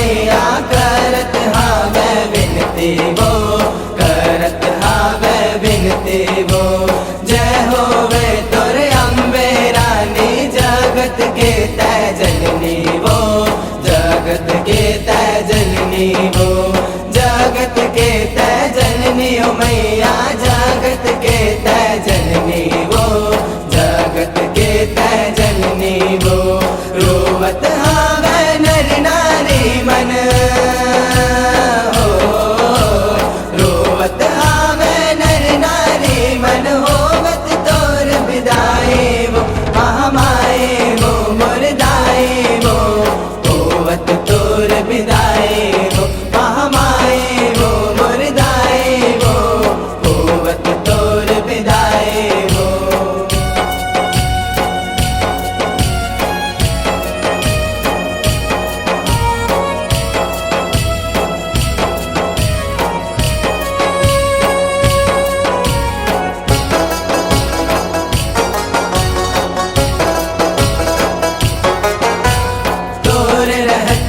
मैया करत हावे विनती वो, करत हावे विनती वो। जय होवे तोर अम्बे रानी जगत के तय जननी वो, जगत के तय जननी वो, जगत के तय जननी ओ मैया जगत के तय जननी वो, जगत के तय जननी वो। रोवत हावे नर नारी मन हो, रोवत हावे नर नारी मन होवत तोर विदाई वो, महामाई वो मुरदाई वो, होवत तोर विदाई वो, महामाई वो मुरदाई वो, होवत तोर विदाई वो।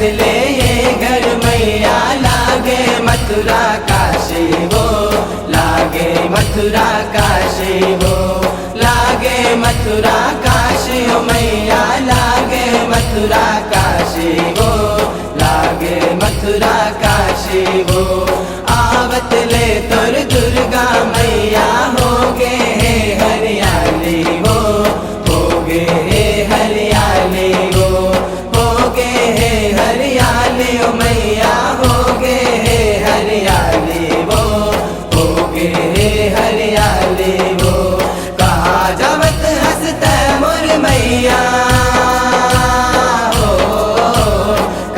ले ये घर मैया लागे मथुरा काशी वो, लागे मथुरा काशी वो, लागे मथुरा काशी ओ मैया लागे मथुरा काशी वो, लागे मथुरा काशी वो। आवत ले तोर दुर्गा मैया होगे हे हरियाली वो, होगे हे हरियाली वो, होगे हे हरियाली ओ मैया होगे हे हरियाली वो, होगे हे हरियाली वो। कहाँ जावत हंसते मोर मैया हो,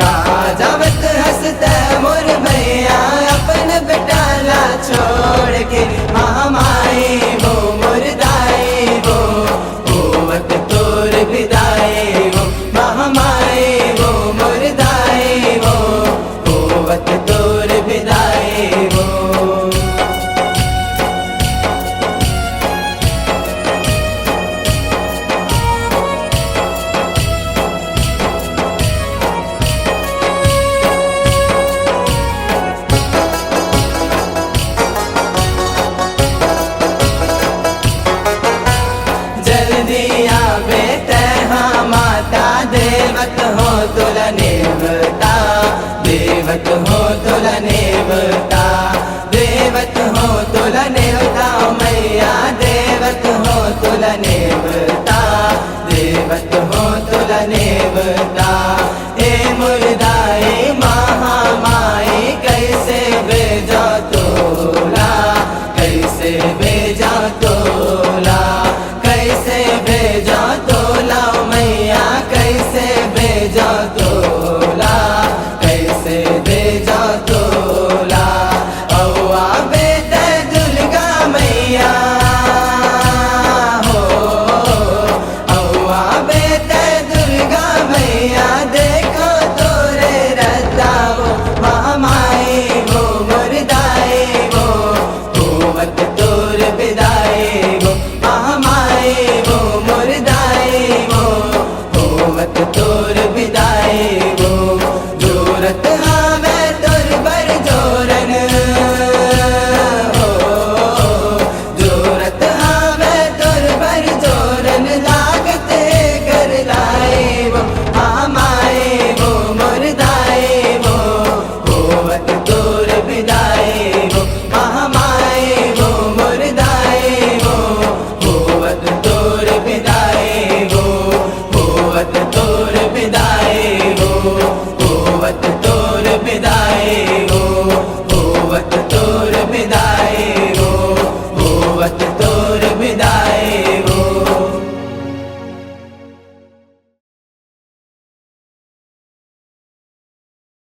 कहाँ जावत हंसते मोर मैया अपन बेटाला छोड़ के, महामाई वो मुरदाई वो, होवत तोर विदाई वो, महामाई वो मुरदाई वो, होवत तोर विदाई वो। जल्दी आवे तैहा माता देवत हो तुला नेवता, देवत हो तुला